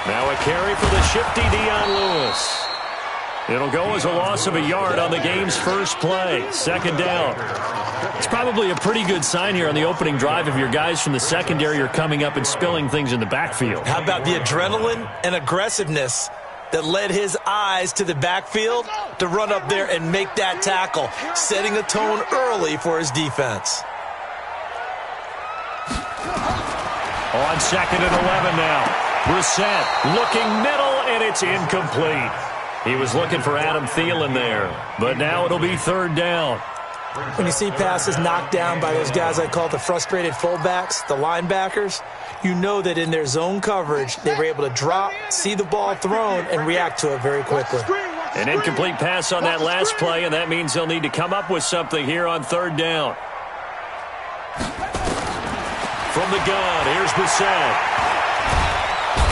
Now a carry for the shifty Dion Lewis. It'll go as a loss of a yard on the game's first play. Second down. It's probably a pretty good sign here on the opening drive if your guys from the secondary are coming up and spilling things in the backfield. How about the adrenaline and aggressiveness that led his eyes to the backfield to run up there and make that tackle, setting a tone early for his defense. On second and 11 now. Brissett looking middle, and it's incomplete. He was looking for Adam Thielen there, but now it'll be third down. When you see passes knocked down by those guys I call the frustrated fullbacks, the linebackers, you know that in their zone coverage, they were able to drop, see the ball thrown, and react to it very quickly. An incomplete pass on that last play, and that means they'll need to come up with something here on third down. From the gun, here's Brissett.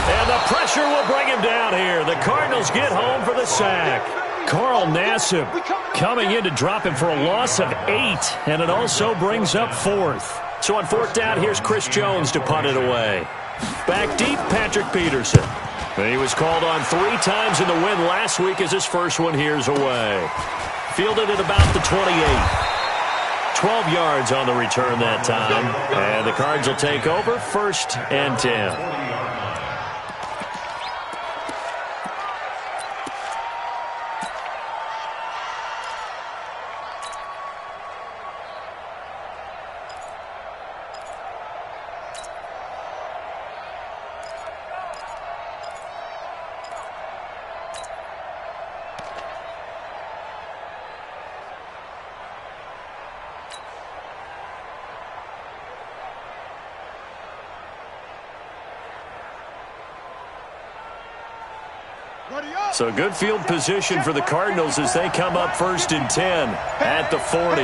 And the pressure will bring him down here. The Cardinals get home for the sack. Carl Nassib coming in to drop him for a loss of 8, and it also brings up fourth. So on fourth down, here's Chris Jones to punt it away. Back deep, Patrick Peterson. He was called on 3 times in the win last week as his first one here's away. Fielded at about the 28. 12 yards on the return that time. And the Cards will take over first and 10. So good field position for the Cardinals as they come up first and 10 at the 40.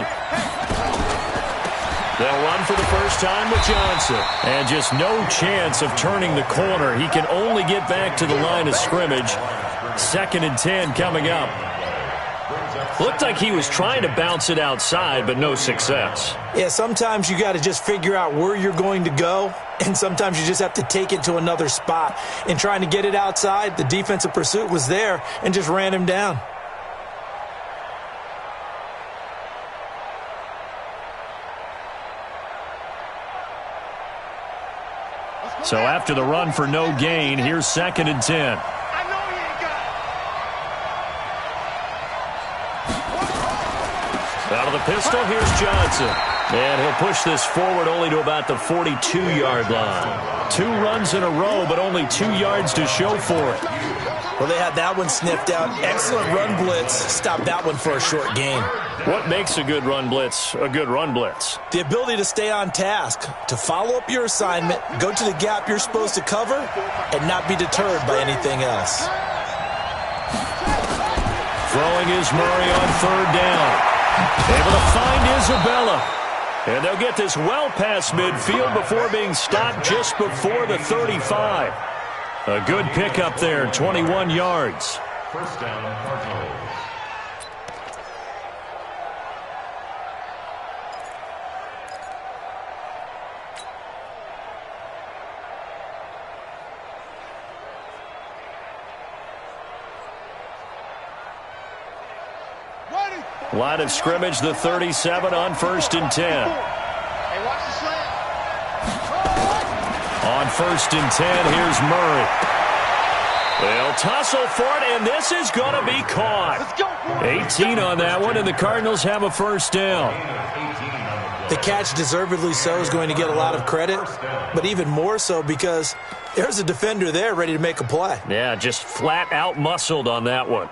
They'll run for the first time with Johnson. And just no chance of turning the corner. He can only get back to the line of scrimmage. Second and 10 coming up. Looked like he was trying to bounce it outside, but no success. Yeah, sometimes you got to just figure out where you're going to go, and sometimes you just have to take it to another spot. In trying to get it outside, the defensive pursuit was there and just ran him down. So after the run for no gain, here's second and 10. Out of the pistol, here's Johnson. And he'll push this forward only to about the 42-yard line. 2 runs in a row, but only 2 yards to show for it. Well, they had that one sniffed out. Excellent run blitz. Stopped that one for a short gain. What makes a good run blitz a good run blitz? The ability to stay on task, to follow up your assignment, go to the gap you're supposed to cover, and not be deterred by anything else. Throwing is Murray on third down. Able to find Isabella. And they'll get this well past midfield before being stopped just before the 35. A good pickup there, 21 yards. First down, Cardinals. Line of scrimmage, the 37 on first and 10. On first and 10, here's Murray. They'll tussle for it, and this is going to be caught. 18 on that one, and the Cardinals have a first down. The catch, deservedly so, is going to get a lot of credit, but even more so because there's a defender there ready to make a play. Yeah, just flat out muscled on that one.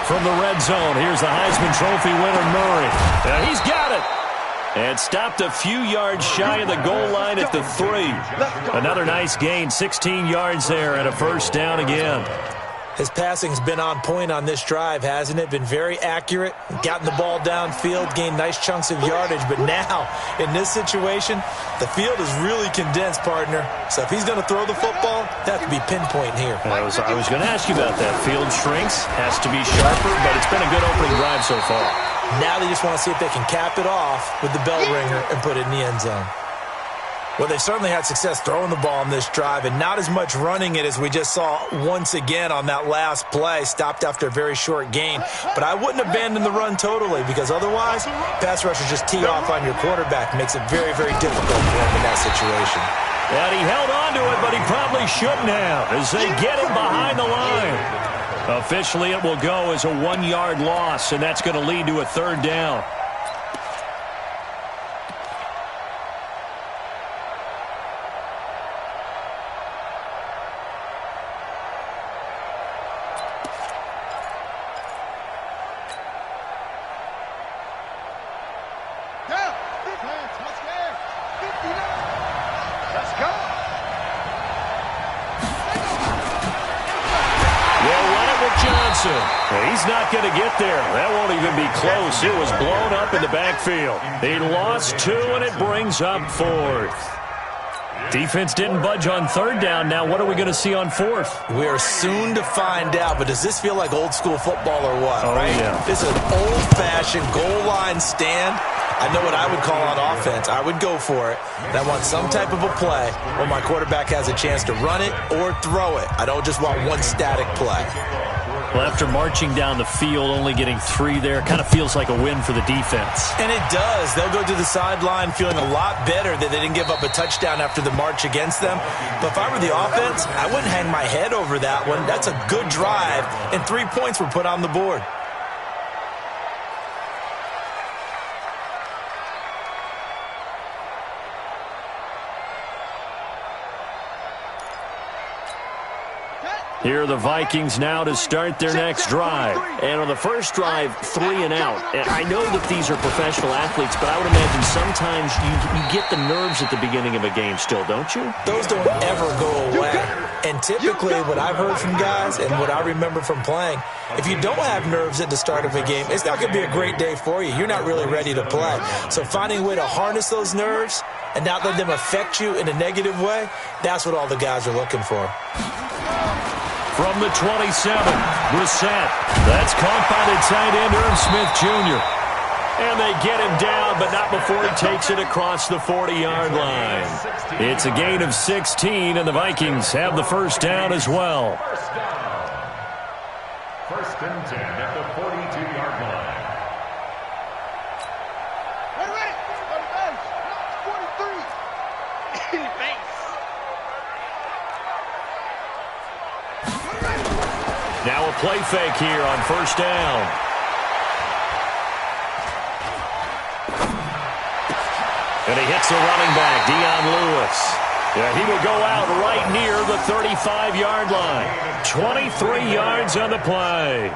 From the red zone, here's the Heisman Trophy winner, Murray. Now he's got it. And stopped a few yards shy of the goal line at the 3. Another nice gain, 16 yards there, and a first down again. His passing's been on point on this drive, hasn't it? Been very accurate, gotten the ball downfield, gained nice chunks of yardage. But now, in this situation, the field is really condensed, partner. So if he's going to throw the football, that could be pinpoint here. I was going to ask you about that. Field shrinks, has to be sharper, but it's been a good opening drive so far. Now they just want to see if they can cap it off with the bell ringer and put it in the end zone. Well, they've certainly had success throwing the ball in this drive, and not as much running it as we just saw once again on that last play, stopped after a very short gain. But I wouldn't abandon the run totally, because otherwise, pass rushers just tee off on your quarterback. Makes it very, very difficult for him in that situation. And he held on to it, but he probably shouldn't have, as they get him behind the line. Officially, it will go as a 1-yard loss, and that's going to lead to a third down. He's not going to get there. That won't even be close. It was blown up in the backfield. He lost 2, and it brings up 4th. Defense didn't budge on 3rd down. Now what are we going to see on 4th? We are soon to find out, but does this feel like old school football or what? Oh, right? Yeah. This is an old-fashioned goal line stand. I know what I would call on offense. I would go for it. And I want some type of a play where my quarterback has a chance to run it or throw it. I don't just want one static play. Well, after marching down the field, only getting 3 there, kind of feels like a win for the defense. And it does. They'll go to the sideline feeling a lot better that they didn't give up a touchdown after the march against them. But if I were the offense, I wouldn't hang my head over that one. That's a good drive, and 3 points were put on the board. Here are the Vikings now to start their next drive. And on the first drive, 3 and out. And I know that these are professional athletes, but I would imagine sometimes you get the nerves at the beginning of a game still, don't you? Those don't ever go away. And typically what I've heard from guys and what I remember from playing, if you don't have nerves at the start of a game, it's not going to be a great day for you. You're not really ready to play. So finding a way to harness those nerves and not let them affect you in a negative way, that's what all the guys are looking for. From the 27, Brissett. That's caught by the tight end, Irv Smith Jr. And they get him down, but not before he takes it across the 40-yard line. It's a gain of 16, and the Vikings have the first down as well. First and 10 at the 42-yard line. Now a play fake here on first down. And he hits the running back, Dion Lewis. Yeah, he will go out right near the 35-yard line. 23 yards on the play.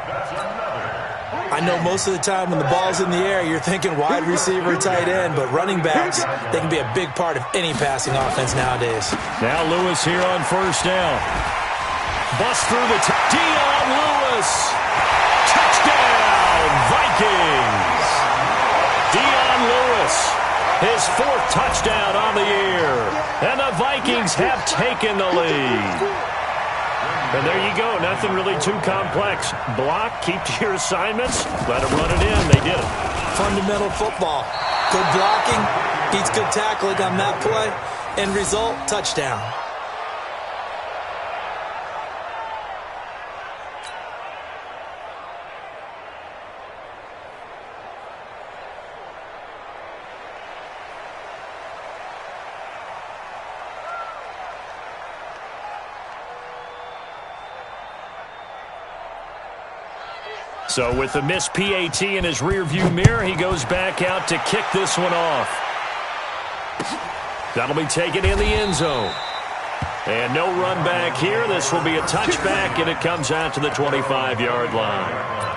I know most of the time when the ball's in the air, you're thinking wide receiver, tight end, but running backs, they can be a big part of any passing offense nowadays. Now Lewis here on first down. Bust through the Dion Lewis. Touchdown, Vikings. Dion Lewis, his 4th touchdown on the year. And the Vikings have taken the lead. And there you go. Nothing really too complex. Block, keep to your assignments, let them run it in. They did it. Fundamental football. Good blocking, beats good tackling on that play. End result, touchdown. So with the missed PAT in his rearview mirror, he goes back out to kick this one off. That'll be taken in the end zone. And no run back here. This will be a touchback, and it comes out to the 25-yard line.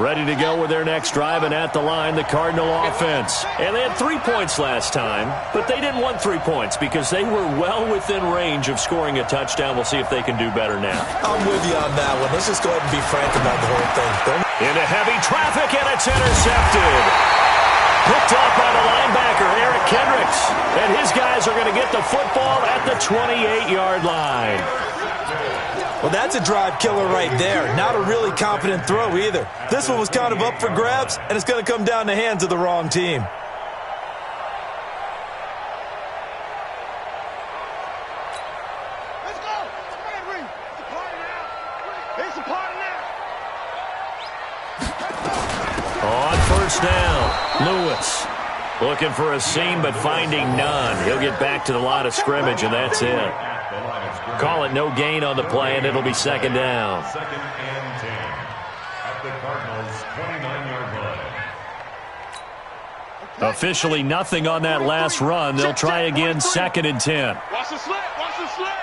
Ready to go with their next drive, and at the line, the Cardinal offense. And they had 3 points last time, but they didn't want 3 points because they were well within range of scoring a touchdown. We'll see if they can do better now. I'm with you on that one. Let's just go ahead and be frank about the whole thing. Into heavy traffic, and it's intercepted. Picked up by the linebacker, Eric Kendricks. And his guys are going to get the football at the 28-yard line. Well, that's a drive killer right there. Not a really confident throw either. This one was kind of up for grabs, and it's going to come down in the hands of the wrong team. Let's go. It's a party now. It's a party now. On first down, Lewis. Looking for a seam, but finding none. He'll get back to the line of scrimmage, and that's it. Call it no gain on the play, and it'll be second down. Second and 10 at the Cardinals' 29-yard line. Officially nothing on that last run. They'll try again, second and 10. Watch the slant. Watch the slant.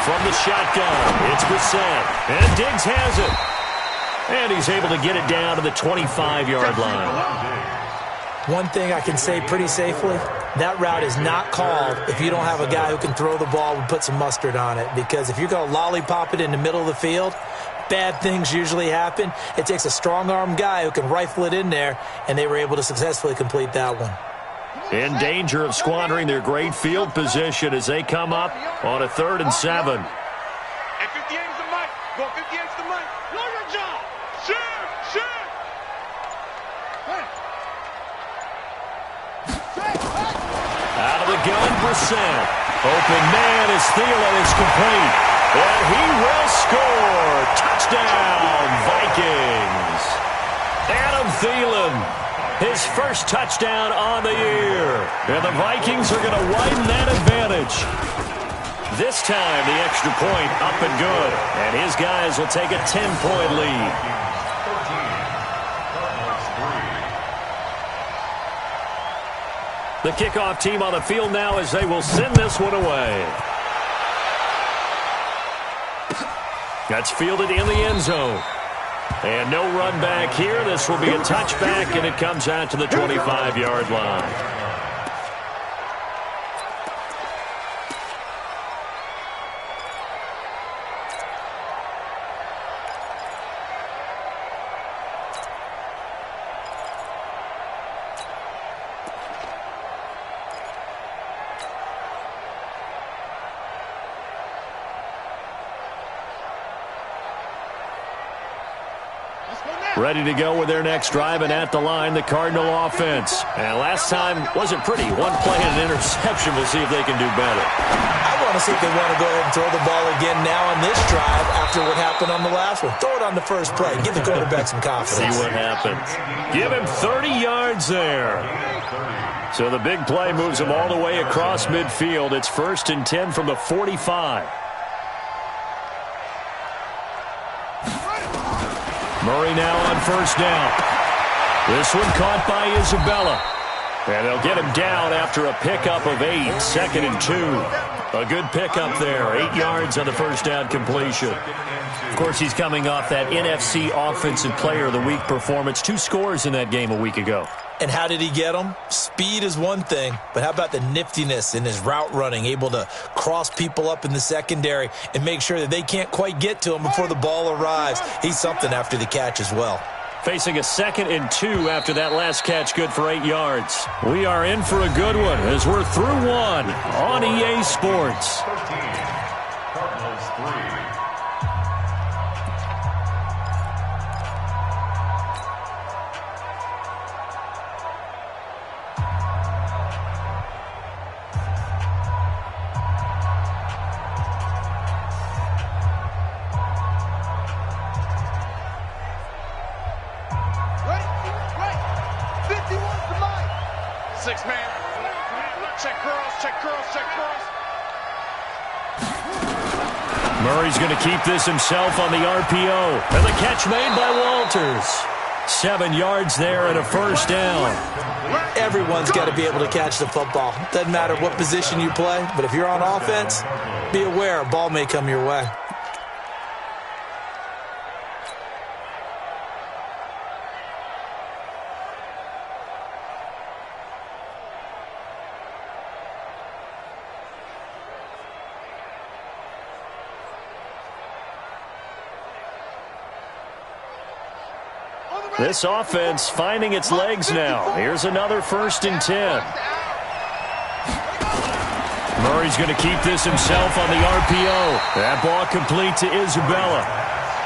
From the shotgun, it's Brissett. And Diggs has it. And he's able to get it down to the 25-yard line. One thing I can say pretty safely, that route is not called if you don't have a guy who can throw the ball and put some mustard on it. Because if you're going to lollipop it in the middle of the field, bad things usually happen. It takes a strong-arm guy who can rifle it in there, and they were able to successfully complete that one. In danger of squandering their great field position as they come up on a 3rd and 7. And 58 is the mic. Go 58 is the mic. Know your job. Shoot. Out of the gun, Brissett. Open man is Thielen is complete. And he will score. Touchdown, Vikings. Adam Thielen, his first touchdown on the year. And the Vikings are going to widen that advantage. This time, the extra point up and good. And his guys will take a 10-point lead. The kickoff team on the field now as they will send this one away. That's fielded in the end zone. And no run back here. This will be a touchback, and it comes out to the 25-yard line. Ready to go with their next drive, and at the line, the Cardinal offense. And last time wasn't pretty. One play and an interception. We'll see if they can do better. I want to see if they want to go ahead and throw the ball again now on this drive after what happened on the last one. Throw it on the first play. Give the quarterback some confidence. See what happens. Give him 30 yards there. So the big play moves him all the way across midfield. It's 1st and 10 from the 45. Murray now on first down. This one caught by Isabella. And they'll get him down after a pickup of 8, 2nd and 2. A good pickup there, 8 yards on the first down completion. Of course, he's coming off that NFC Offensive Player of the Week performance. 2 scores in that game a week ago. And how did he get them? Speed is one thing, but how about the niftiness in his route running, able to cross people up in the secondary and make sure that they can't quite get to him before the ball arrives. He's something after the catch as well. Facing a 2nd and 2 after that last catch, good for 8 yards. We are in for a good one as we're through one on EA Sports. 13, Cardinals 3. Murray's going to keep this himself on the RPO. And the catch made by Walters. 7 yards there and a first down. Everyone's got to be able to catch the football. Doesn't matter what position you play, but if you're on offense, be aware a ball may come your way. This offense finding its legs now. Here's another 1st and 10. Murray's going to keep this himself on the RPO. That ball complete to Isabella.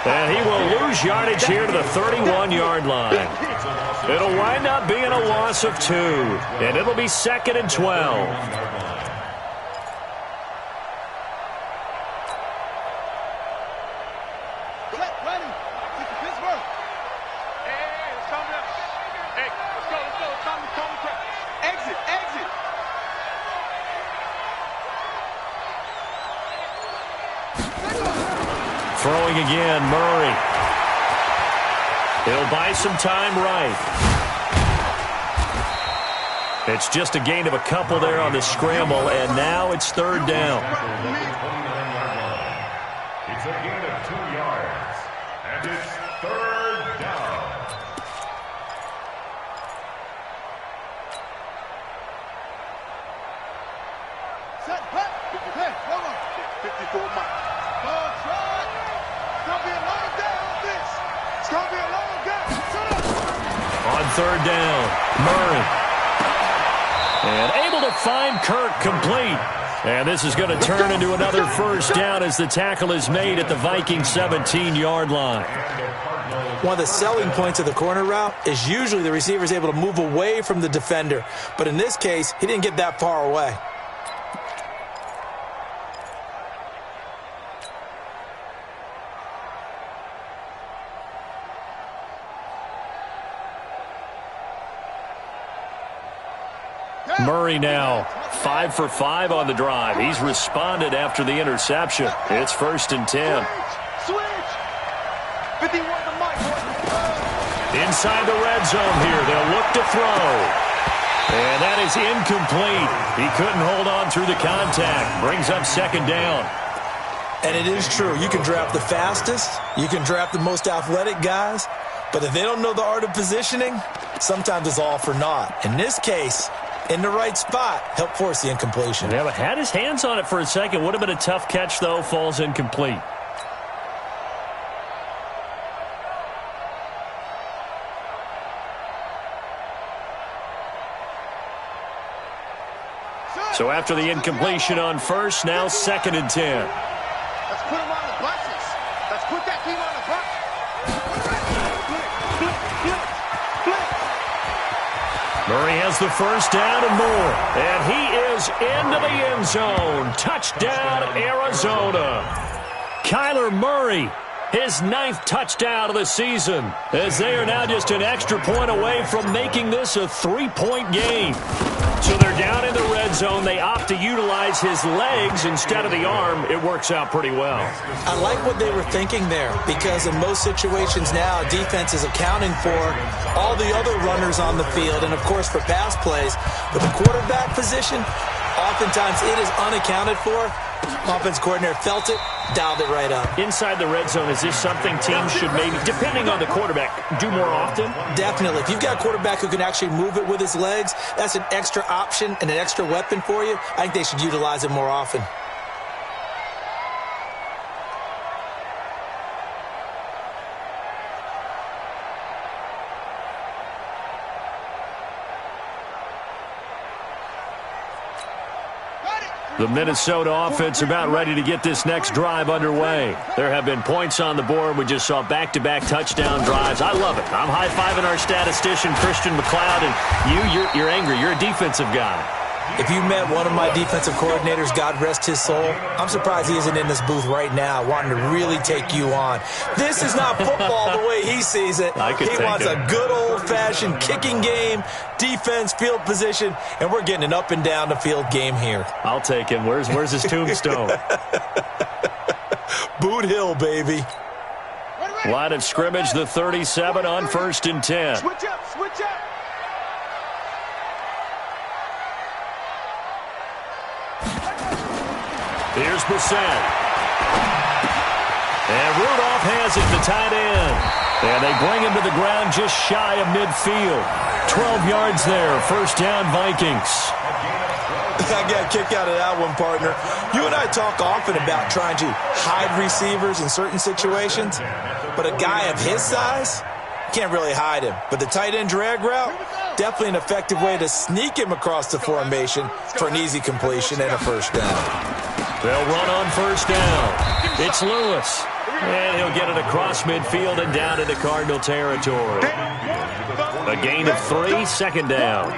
And he will lose yardage here to the 31-yard line. It'll wind up being a loss of 2. And it'll be 2nd and 12. Throwing again, Murray. He'll buy some time right. It's just a gain of a couple there on the scramble, and now it's 3rd down. It's a gain of 2 yards, and it's 3rd down. Set, back. Hey, hold on. 54 miles. On 3rd down, Murray. And able to find Kirk complete. And this is going to turn into another 1st down as the tackle is made at the Vikings 17-yard line. One of the selling points of the corner route is usually the receiver is able to move away from the defender. But in this case, he didn't get that far away. Murray now 5 for 5 on the drive. He's responded after the interception. It's 1st and 10. Switch. 51 to Mike. Inside the red zone here. They'll look to throw. And that is incomplete. He couldn't hold on through the contact. Brings up 2nd down. And it is true. You can draft the fastest. You can draft the most athletic guys. But if they don't know the art of positioning, sometimes it's all for naught. In this case, in the right spot, help force the incompletion. Yeah, but had his hands on it for a second. Would have been a tough catch, though. Falls incomplete. So after the incompletion on 1st, now 2nd and 10. Let's put him on the buses. Let's put that team on the bus. Murray has the 1st down and more. And he is into the end zone. Touchdown, Arizona. Kyler Murray, his 9th touchdown of the season, as they are now just an extra point away from making this a 3-point game. So they're down in the red zone. They opt to utilize his legs instead of the arm. It works out pretty well. I like what they were thinking there, because in most situations now, defense is accounting for all the other runners on the field, and of course for pass plays. But the quarterback position, oftentimes it is unaccounted for. Offense coordinator felt it, dialed it right up. Inside the red zone, is this something teams should maybe, depending on the quarterback, do more often? Definitely. If you've got a quarterback who can actually move it with his legs, that's an extra option and an extra weapon for you. I think they should utilize it more often. The Minnesota offense about ready to get this next drive underway. There have been points on the board. We just saw back-to-back touchdown drives. I love it. I'm high-fiving our statistician, Christian McLeod, and you're angry. You're a defensive guy. If you met one of my defensive coordinators, God rest his soul, I'm surprised he isn't in this booth right now wanting to really take you on. This is not football the way he sees it. He wants a good old-fashioned kicking game, defense, field position, and we're getting an up and down the field game here. I'll take him. Where's his tombstone? Boot Hill, baby. Line of scrimmage, the 37 on 1st and 10. Switch up, switch up. Here's Brissett. And Rudolph has it, the tight end. And they bring him to the ground just shy of midfield. 12 yards there, 1st down Vikings. I got a kick out of that one, partner. You and I talk often about trying to hide receivers in certain situations, but a guy of his size, can't really hide him. But the tight end drag route, definitely an effective way to sneak him across the formation for an easy completion and a first down. They'll run on first down. It's Lewis. And he'll get it across midfield and down into Cardinal territory. A gain of 3, second down.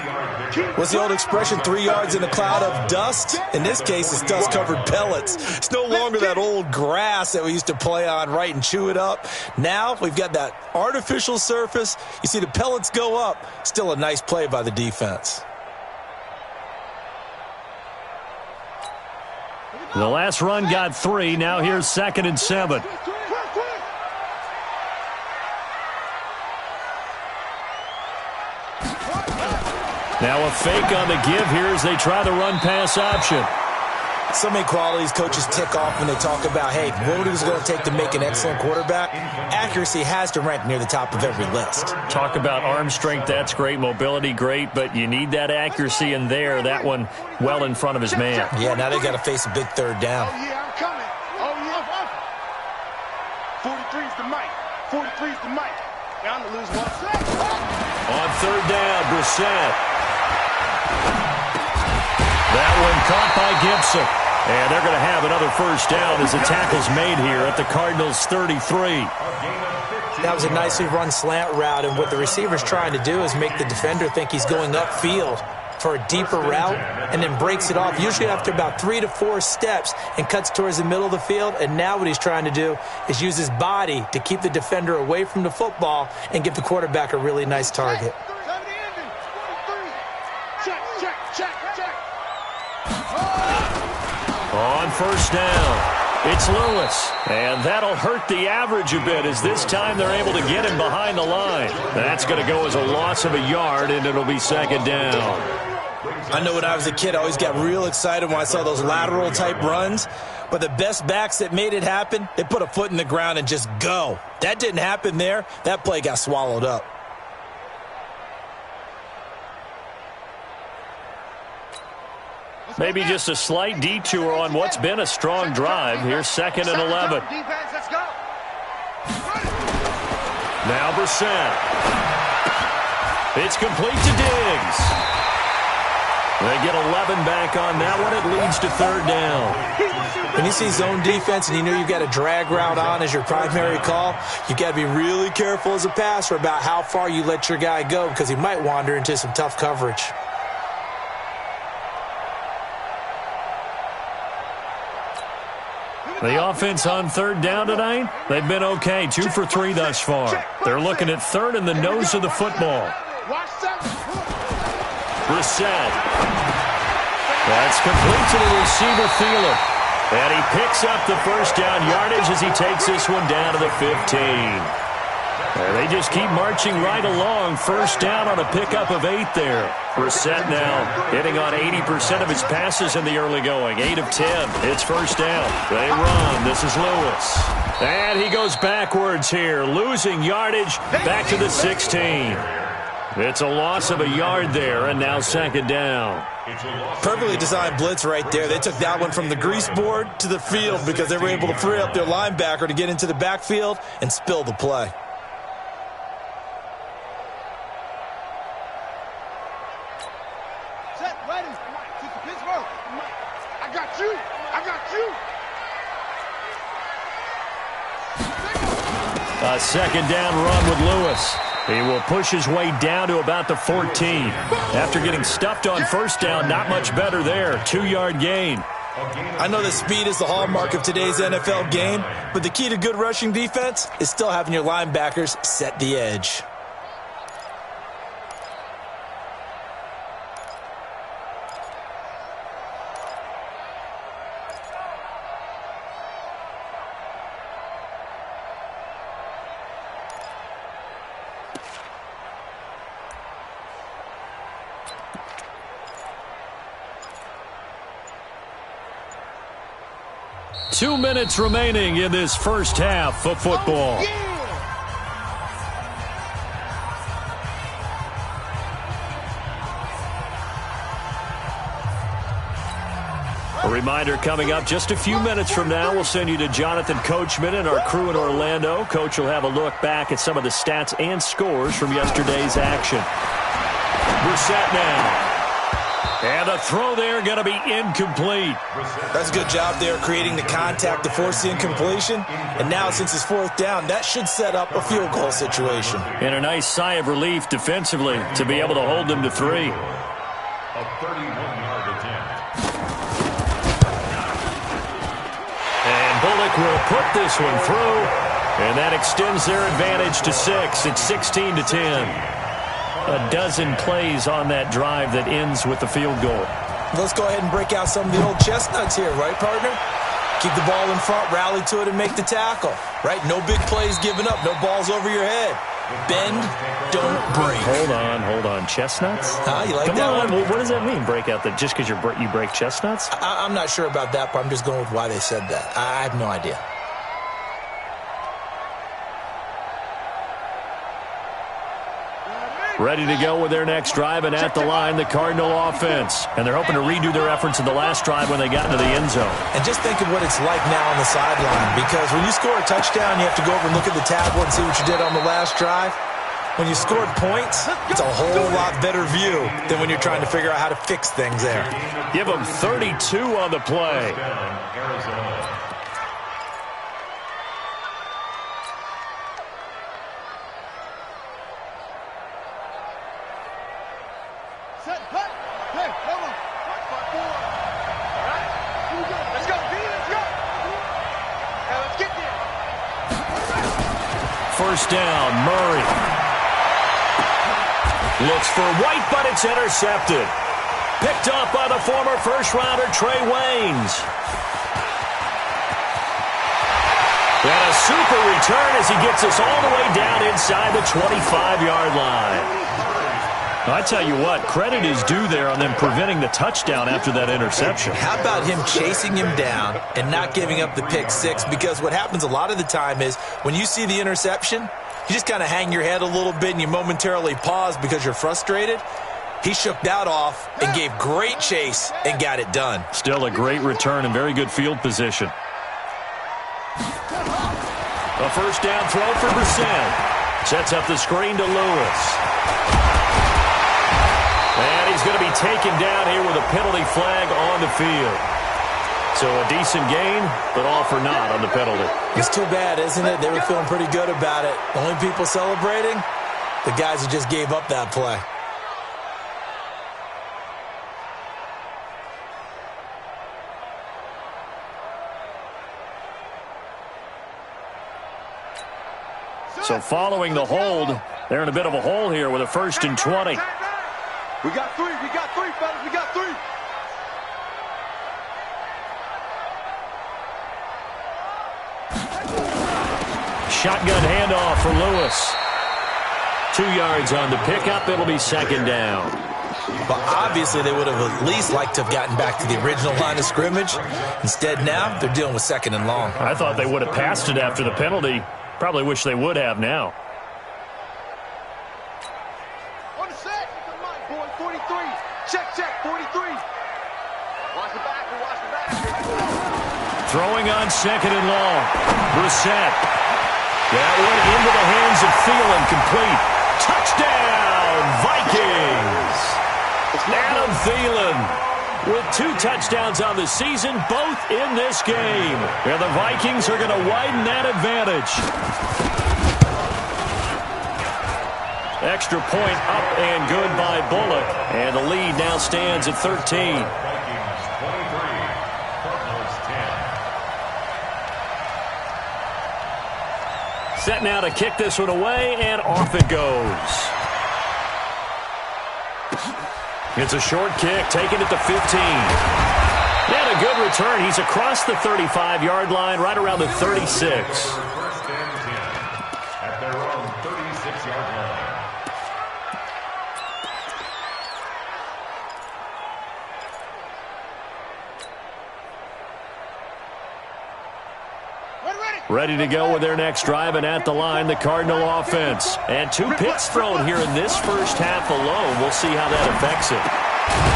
What's the old expression, 3 yards in a cloud of dust? In this case, it's dust-covered pellets. It's no longer that old grass that we used to play on, right, and chew it up. Now we've got that artificial surface. You see the pellets go up. Still a nice play by the defense. The last run got 3. Now here's 2nd and 7. Now a fake on the give here as they try the run-pass option. So many qualities coaches tick off when they talk about, hey, what is it going to take to make an excellent quarterback? Accuracy has to rank near the top of every list. Talk about arm strength, that's great. Mobility, great. But you need that accuracy in there. That one well in front of his man. Yeah, now they got to face a big third down. Oh, yeah, I'm coming. Oh, yeah. 43's the mic. 43's the mic. Down to lose one. On third down, Brissett. That one caught by Gibson. And they're going to have another first down as the tackle's made here at the Cardinals' 33. That was a nicely run slant route, and what the receiver's trying to do is make the defender think he's going upfield for a deeper route and then breaks it off, usually after about 3 to 4 steps, and cuts towards the middle of the field. And now what he's trying to do is use his body to keep the defender away from the football and give the quarterback a really nice target. On first down, it's Lewis. And that'll hurt the average a bit as this time they're able to get him behind the line. That's going to go as a loss of a yard, and it'll be second down. I know when I was a kid, I always got real excited when I saw those lateral-type runs. But the best backs that made it happen, they put a foot in the ground and just go. That didn't happen there. That play got swallowed up. Maybe just a slight detour on what's been a strong drive. Here's 2nd and 11. Now Brissett. It's complete to Diggs. They get 11 back on that one. It leads to third down. When you see zone defense and you know you've got a drag route on as your primary call, you got to be really careful as a passer about how far you let your guy go because he might wander into some tough coverage. The offense on third down tonight, they've been okay. 2 for 3 thus far. They're looking at third in the nose of the football. Brissett. That's complete to the receiver, Thielen. And he picks up the first down yardage as he takes this one down to the 15. And they just keep marching right along. First down on a pickup of 8 there. Brissett now hitting on 80% of his passes in the early going. 8 of 10. It's first down. They run. This is Lewis. And he goes backwards here, losing yardage back to the 16. It's a loss of a yard there, and now second down. Perfectly designed blitz right there. They took that one from the grease board to the field because they were able to free up their linebacker to get into the backfield and spill the play. A second down run with Lewis. He will push his way down to about the 14. After getting stuffed on first down, not much better there. 2-yard gain. I know that speed is the hallmark of today's NFL game, but the key to good rushing defense is still having your linebackers set the edge. Two minutes remaining in this first half of football. A reminder coming up just a few minutes from now, we'll send you to Jonathan Coachman and our crew in Orlando. Coach will have a look back at some of the stats and scores from yesterday's action. Brissett now. And the throw there going to be incomplete. That's a good job there creating the contact to force the incompletion. And now since it's fourth down, that should set up a field goal situation. And a nice sigh of relief defensively to be able to hold them to 3. A 31-yard attempt. And Bullock will put this one through. And that extends their advantage to 6. It's 16-10. A dozen plays on that drive that ends with the field goal. Let's go ahead and break out some of the old chestnuts here, right, partner? Keep the ball in front, rally to it, and make the tackle, right? No big plays given up, no balls over your head. Bend, don't break. Hold on. Chestnuts? You like Come that on. one? What does that mean, break out? Just because you break chestnuts? I'm not sure about that, but I'm just going with why they said that. I have no idea. Ready to go with their next drive, and at the line, the Cardinal offense. And they're hoping to redo their efforts in the last drive when they got into the end zone. And just think of what it's like now on the sideline, because when you score a touchdown, you have to go over and look at the tablet and see what you did on the last drive. When you scored points, it's a whole lot better view than when you're trying to figure out how to fix things there. Give them 32 on the play. Arizona. First down, Murray. Looks for White, but it's intercepted. Picked up by the former first-rounder Trey Waynes. And a super return as he gets us all the way down inside the 25-yard line. I tell you what, credit is due there on them preventing the touchdown after that interception. How about him chasing him down and not giving up the pick six? Because what happens a lot of the time is when you see the interception, you just kind of hang your head a little bit and you momentarily pause because you're frustrated. He shook that off and gave great chase and got it done. Still a great return and very good field position. A first down throw for Brissett. Sets up the screen to Lewis. And he's going to be taken down here with a penalty flag on the field. So a decent gain, but all for naught on the penalty. It's too bad, isn't it? They were feeling pretty good about it. The only people celebrating, the guys who just gave up that play. So following the hold, they're in a bit of a hole here with a 1st and 20. We got three, fellas, we got 3. Shotgun handoff for Lewis. 2 yards on the pickup. It'll be 2nd down. But obviously they would have at least liked to have gotten back to the original line of scrimmage. Instead now, they're dealing with 2nd and long. I thought they would have passed it after the penalty. Probably wish they would have now. On the set, it's a mic, boy, 43. Check, 43. Watch the back, Throwing on 2nd and long. Brissett. That one into the hands of Thielen, complete. Touchdown, Vikings! Adam Thielen with 2 touchdowns on the season, both in this game. And the Vikings are going to widen that advantage. Extra point up and good by Bullock. And the lead now stands at 13. Vikings 23, Cardinals 10. Set now to kick this one away, and off it goes. It's a short kick, taken at the 15. And a good return. He's across the 35-yard line, right around the 36. 1st and 10 at their own 36-yard line. Ready to go with their next drive, and at the line, the Cardinal offense. And 2 picks thrown here in this first half alone. We'll see how that affects it.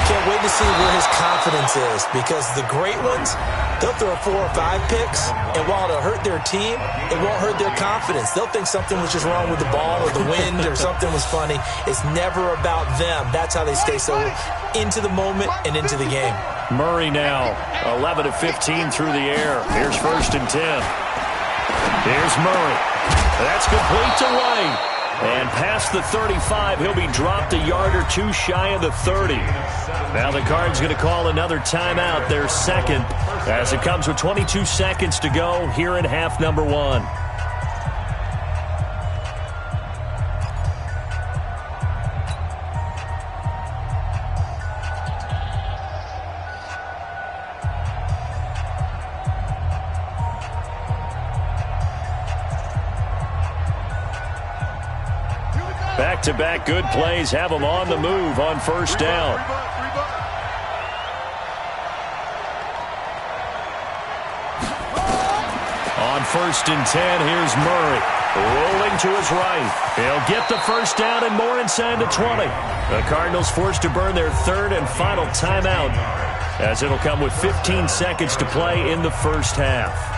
Can't wait to see where his confidence is, because the great ones, they'll throw 4 or 5 picks, and while it'll hurt their team, it won't hurt their confidence. They'll think something was just wrong with the ball or the wind or something was funny. It's never about them. That's how they stay so into the moment and into the game. Murray now, 11 of 15 through the air. Here's 1st and 10. Here's Murray. That's complete to White. And past the 35, he'll be dropped a yard or 2 shy of the 30. Now the Cards going to call another timeout, their second, as it comes with 22 seconds to go here in half number 1. Back-to-back good plays have them on the move on 1st down. On 1st and 10, here's Murray. Rolling to his right. He'll get the 1st down and more inside the 20. The Cardinals forced to burn their 3rd and final timeout, as it'll come with 15 seconds to play in the 1st half.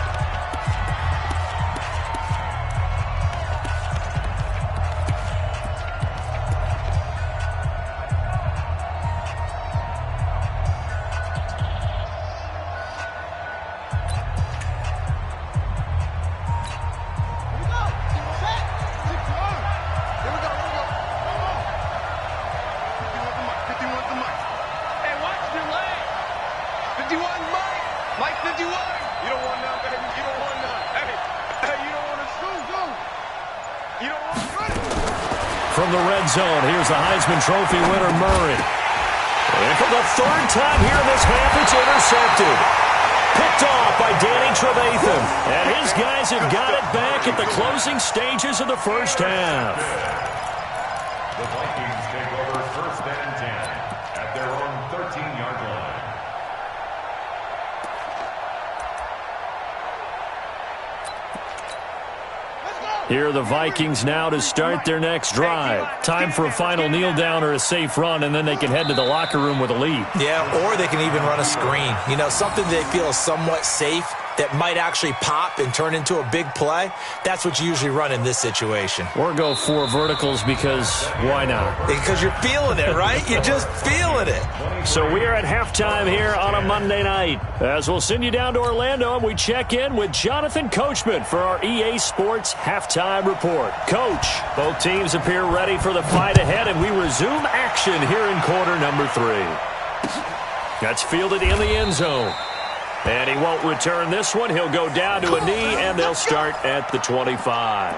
From the red zone, here's the Heisman Trophy winner, Murray. And for the 3rd time here in this half, it's intercepted. Picked off by Danny Trevathan. And his guys have got it back at the closing stages of the 1st half. The Vikings take over 1st and 10 at their own 13-yard line. Here are the Vikings now to start their next drive. Time for a final kneel down or a safe run, and then they can head to the locker room with a lead. Yeah, or they can even run a screen. You know, something they feel is somewhat safe that might actually pop and turn into a big play. That's what you usually run in this situation. Or go 4 verticals, because why not? Because you're feeling it, right? You're just feeling it. So we are at halftime here on a Monday night, as we'll send you down to Orlando and we check in with Jonathan Coachman for our EA Sports Halftime Report. Coach, both teams appear ready for the fight ahead, and we resume action here in quarter number 3. That's fielded in the end zone. And he won't return this one. He'll go down to a knee, and they'll start at the 25.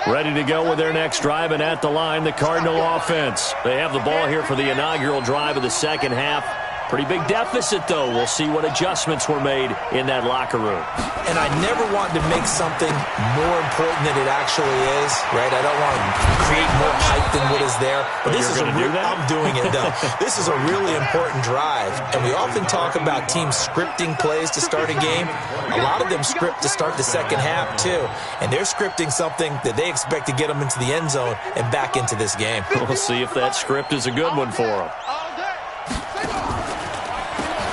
Ready to go with their next drive, and at the line, the Cardinal offense. They have the ball here for the inaugural drive of the 2nd half. Pretty big deficit, though. We'll see what adjustments were made in that locker room. And I never want to make something more important than it actually is, right? I don't want to create more hype than what is there. But this is I'm doing it, though. This is a really important drive. And we often talk about teams scripting plays to start a game. A lot of them script to start the 2nd half, too. And they're scripting something that they expect to get them into the end zone and back into this game. We'll see if that script is a good one for them.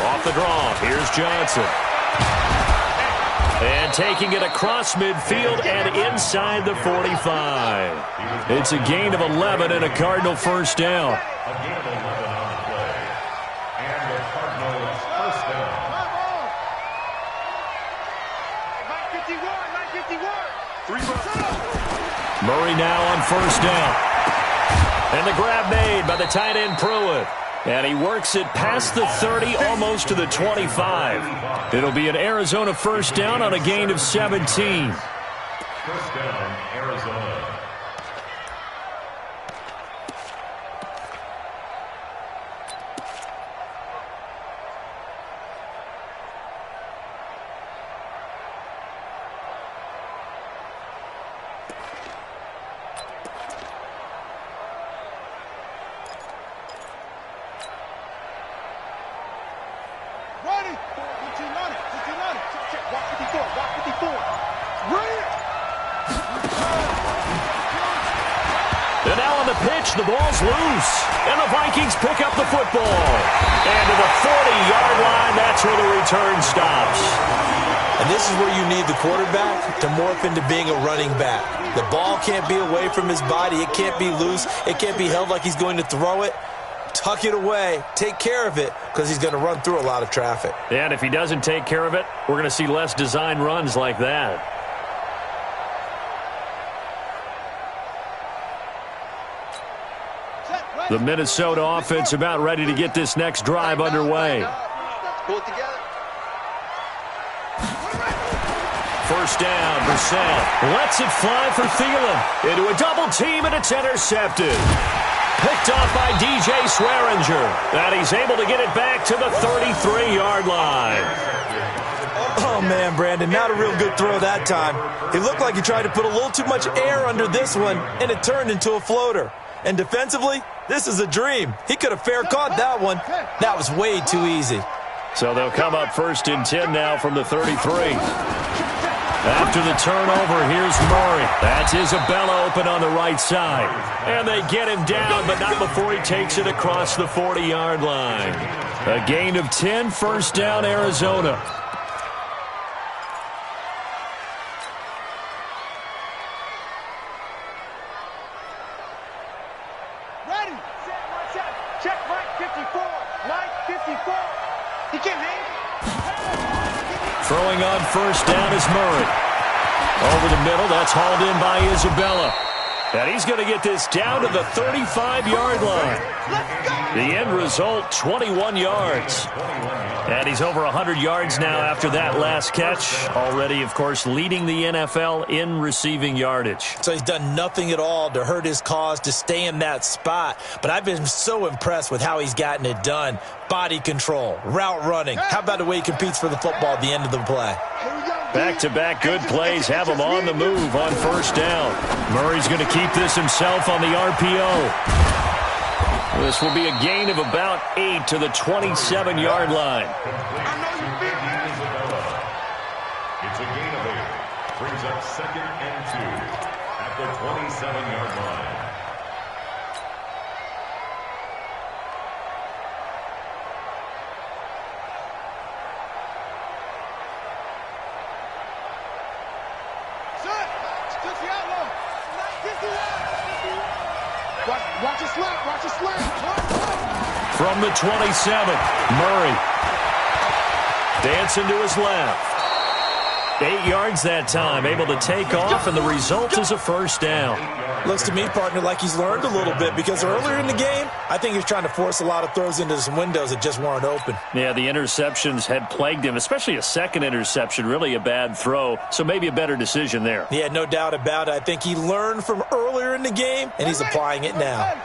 Off the draw, here's Johnson. And taking it across midfield and inside the 45. It's a gain of 11 and a Cardinal 1st down. A gain of 11 on the play. And the Cardinals 1st down. 951. Murray now on 1st down. And the grab made by the tight end Pruitt. And he works it past the 30, almost to the 25. It'll be an Arizona 1st down on a gain of 17. 1st down, Arizona. the ball's loose. And the Vikings pick up the football. And to the 40-yard line, that's where the return stops. And this is where you need the quarterback to morph into being a running back. The ball can't be away from his body. It can't be loose. It can't be held like he's going to throw it. Tuck it away. Take care of it because he's going to run through a lot of traffic. And if he doesn't take care of it, we're going to see less design runs like that. The Minnesota offense about ready to get this next drive underway. Pull it together. First down, Brissett lets it fly for Thielen. Into a double team, and it's intercepted. Picked off by DJ Swearinger. And he's able to get it back to the 33-yard line. Oh, man, Brandon, not a real good throw that time. It looked like he tried to put a little too much air under this one, and it turned into a floater. And defensively, this is a dream. He could have fair caught that one. That was way too easy. So they'll come up first and 10 now from the 33. After the turnover, here's Murray. That's Isabella open on the right side. And they get him down, but not before he takes it across the 40-yard line. A gain of 10, first down, Arizona. Ready, set, watch out. Check right 54. Right 54. He can't hang. Throwing on first down is Murray. Over the middle, that's hauled in by Isabella. And he's going to get this down to the 35-yard line. The end result, 21 yards. And he's over 100 yards now after that last catch. Already, of course, leading the NFL in receiving yardage. So he's done nothing at all to hurt his cause to stay in that spot. But I've been so impressed with how he's gotten it done. Body control, route running. How about the way he competes for the football at the end of the play? Back-to-back good plays have him on the move on first down. Murray's going to keep this himself on the RPO. This will be a gain of about 8 to the 27-yard line. It's a gain of 8. Brings up second and 2 at the 27-yard line. Watch it slap, watch it slap. From the 27, Murray. Dancing to his left. 8 yards that time, able to take off, and the result is a first down. Looks to me, partner, like he's learned a little bit because earlier in the game, I think he was trying to force a lot of throws into some windows that just weren't open. Yeah, the interceptions had plagued him, especially a second interception, really a bad throw, so maybe a better decision there. Yeah, no doubt about it. I think he learned from earlier in the game, and he's applying it now.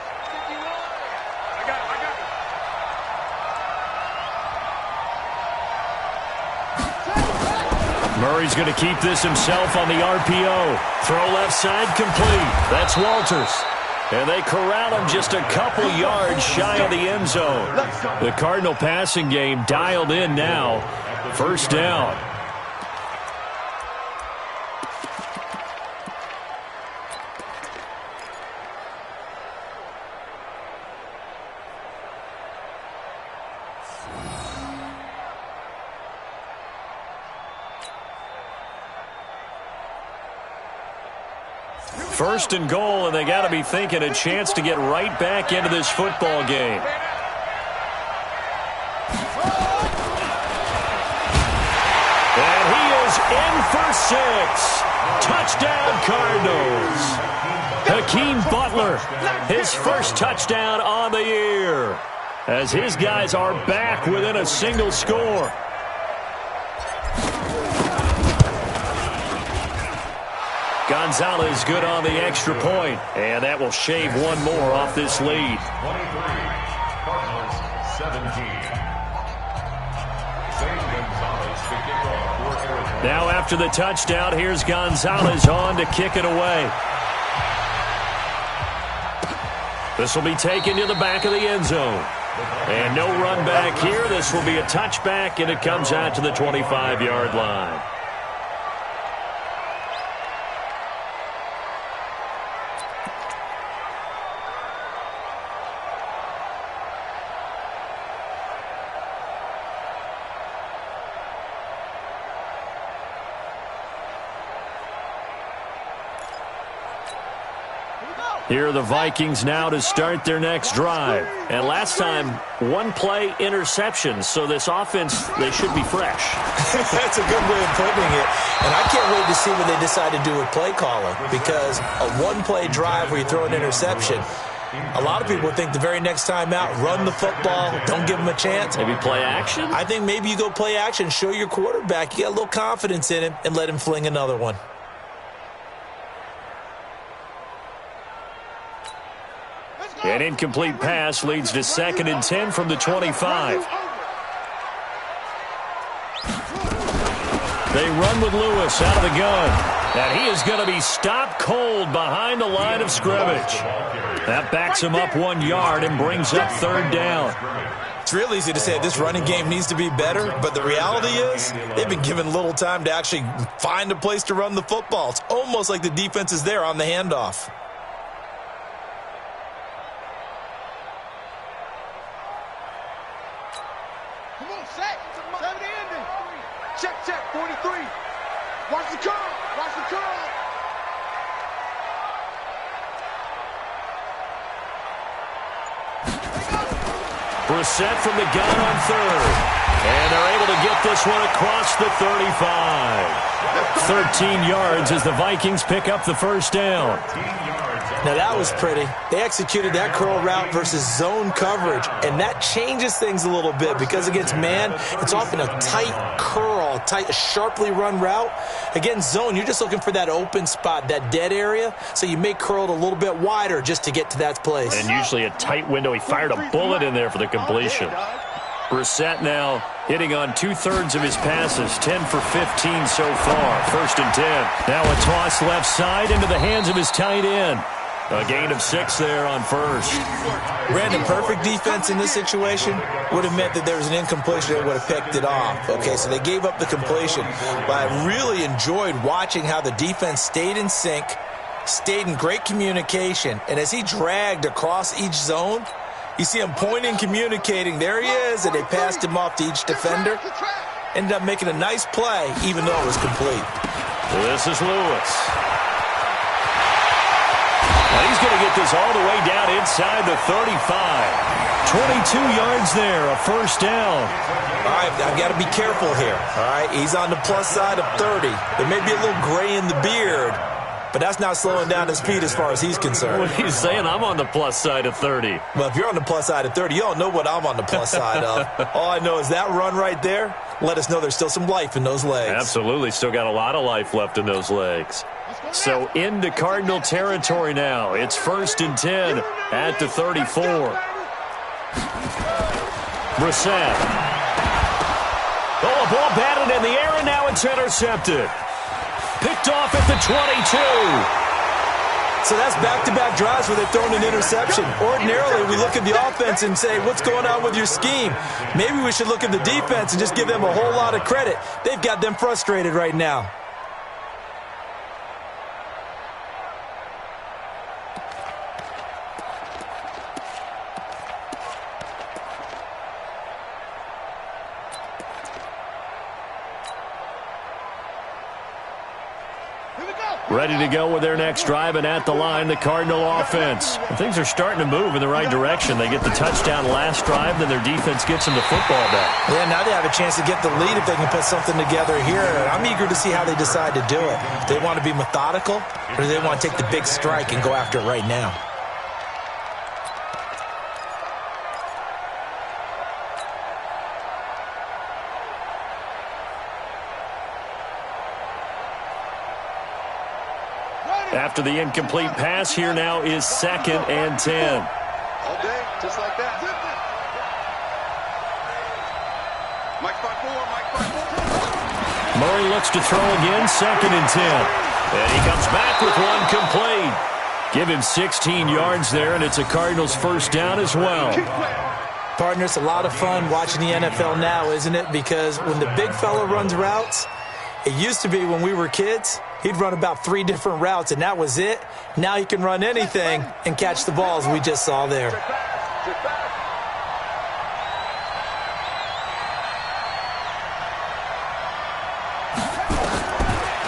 Murray's going to keep this himself on the RPO. Throw left side complete. That's Walters. And they corral him just a couple yards shy of the end zone. The Cardinal passing game dialed in now. First down. First and goal, and they got to be thinking a chance to get right back into this football game. And he is in for 6. Touchdown, Cardinals. Hakeem Butler, his first touchdown on the year, as his guys are back within a single score. Gonzalez good on the extra point, and that will shave one more off this lead. 23, Cardinals 17. Zane Gonzalez to kick off for Arizona. Now after the touchdown, here's Gonzalez on to kick it away. This will be taken to the back of the end zone. And no run back here. This will be a touchback, and it comes out to the 25-yard line. Here are the Vikings now to start their next drive. And last time, one-play interception. So this offense, they should be fresh. That's a good way of putting it. And I can't wait to see what they decide to do with play calling. Because a one-play drive where you throw an interception, a lot of people think the very next time out, run the football, don't give them a chance. Maybe play action? I think maybe you go play action, show your quarterback, you got a little confidence in him, and let him fling another one. An incomplete pass leads to 2nd and 10 from the 25. They run with Lewis out of the gun. And he is going to be stopped cold behind the line of scrimmage. That backs him up 1 yard and brings up 3rd down. It's real easy to say this running game needs to be better, but the reality is they've been given little time to actually find a place to run the football. It's almost like the defense is there on the handoff. Check, 43. Watch the curl. Brissett from the gun on 3rd. And they're able to get this one across the 35. 13 yards as the Vikings pick up the 1st down. Now that was pretty. They executed that curl route versus zone coverage, and that changes things a little bit because against man, it's often a tight curl, sharply run route. Against zone, you're just looking for that open spot, that dead area, so you may curl it a little bit wider just to get to that place. And usually a tight window. He fired a bullet in there for the completion. Brissett now hitting on 2/3 of his passes, 10 for 15 so far. 1st and 10. Now a toss left side into the hands of his tight end. A gain of 6 there on 1st. Brandon, perfect defense in this situation would have meant that there was an incompletion that would have picked it off. Okay, so they gave up the completion. But I really enjoyed watching how the defense stayed in sync, stayed in great communication, and as he dragged across each zone, you see him pointing, communicating. There he is, and they passed him off to each defender. Ended up making a nice play, even though it was complete. This is Lewis. And he's going to get this all the way down inside the 35. 22 yards there, a 1st down. All right, I've got to be careful here. All right, he's on the plus side of 30. There may be a little gray in the beard, but that's not slowing down his speed as far as he's concerned. What he's saying, I'm on the plus side of 30. Well, if you're on the plus side of 30, you don't know what I'm on the plus side of. All I know is that run right there let us know there's still some life in those legs. Absolutely, still got a lot of life left in those legs. So into Cardinal territory now. It's 1st and 10 at the 34. Brissett. Oh, a ball batted in the air, and now it's intercepted. Picked off at the 22. So that's back-to-back drives where they've thrown an interception. Ordinarily, we look at the offense and say, what's going on with your scheme? Maybe we should look at the defense and just give them a whole lot of credit. They've got them frustrated right now. Ready to go with their next drive, and at the line, the Cardinal offense. Things are starting to move in the right direction. They get the touchdown last drive, then their defense gets them the football back. Yeah, now they have a chance to get the lead if they can put something together here. I'm eager to see how they decide to do it. Do they want to be methodical, or do they want to take the big strike and go after it right now? After the incomplete pass, here now is 2nd and 10. All day, just like that. Mike 5-4. Murray looks to throw again, 2nd and 10. And he comes back with one complete. Give him 16 yards there, and it's a Cardinals 1st down as well. Partner, it's a lot of fun watching the NFL now, isn't it? Because when the big fella runs routes, it used to be when we were kids, he'd run about 3 different routes, and that was it. Now he can run anything and catch the balls we just saw there.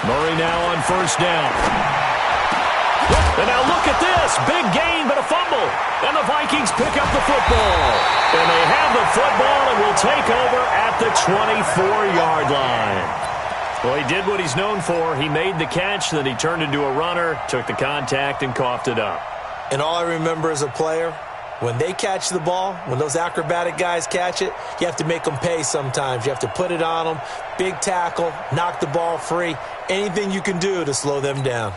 Murray now on 1st down. And now look at this. Big gain, but a fumble. And the Vikings pick up the football. And they have the football and will take over at the 24-yard line. Well, he did what he's known for. He made the catch, then he turned into a runner, took the contact, and coughed it up. And all I remember as a player, when they catch the ball, when those acrobatic guys catch it, you have to make them pay sometimes. You have to put it on them, big tackle, knock the ball free, anything you can do to slow them down.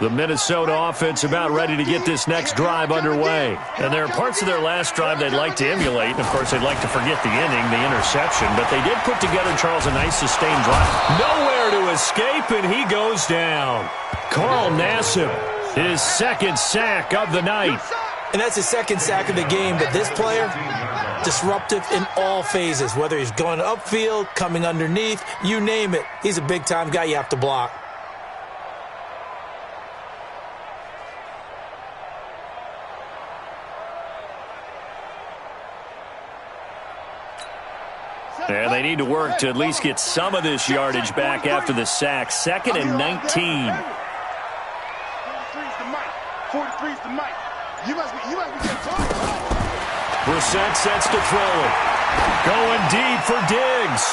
The Minnesota offense about ready to get this next drive underway. And there are parts of their last drive they'd like to emulate. And, of course, they'd like to forget the inning, the interception. But they did put together, Charles, a nice sustained drive. Nowhere to escape, and he goes down. Carl Nassib, his second sack of the night. And that's his second sack of the game. But this player, disruptive in all phases, whether he's going upfield, coming underneath, you name it. He's a big-time guy you have to block. And they need to work to at least get some of this yardage back after the sack. 2nd and 19. 43's the mic. 43's the mic. You must be getting tired. Brissett sets to throw it. Going deep for Diggs.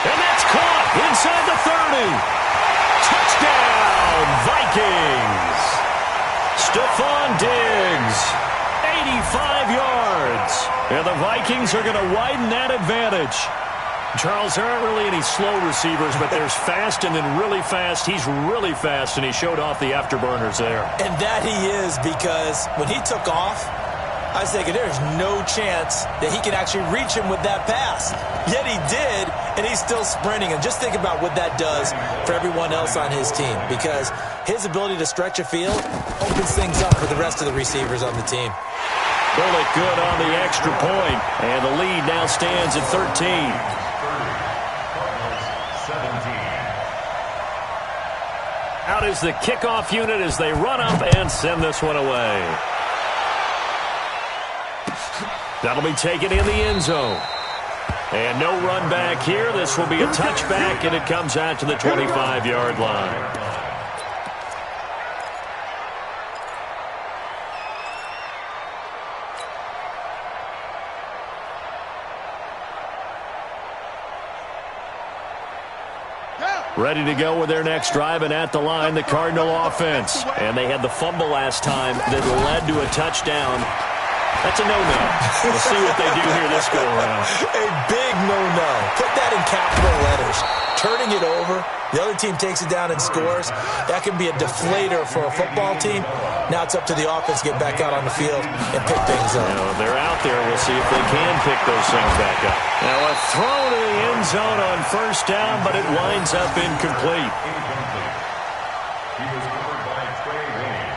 And that's caught inside the 30. Touchdown, Vikings. Stephon Diggs, 85 yards. And the Vikings are going to widen that advantage. Charles, there aren't really any slow receivers, but there's fast and then really fast. He's really fast, and he showed off the afterburners there. And that he is, because when he took off, I was thinking there's no chance that he can actually reach him with that pass. Yet he did, and he's still sprinting. And just think about what that does for everyone else on his team, because his ability to stretch a field opens things up for the rest of the receivers on the team. Bullet good on the extra point, and the lead now stands at 13. Out is the kickoff unit as they run up and send this one away. That'll be taken in the end zone. And no run back here. This will be a touchback, and it comes out to the 25-yard line. Ready to go with their next drive, and at the line, the Cardinal offense. And they had the fumble last time that led to a touchdown. That's a no-no. We'll see what they do here this go-around. A big no-no. Put that in capital letters. Turning it over, the other team takes it down and scores. That can be a deflator for a football team. Now it's up to the offense to get back out on the field and pick things up. They're out there. We'll see if they can pick those things back up. Now a throw to the end zone on first down, but it winds up incomplete. He was covered by Trey Williams.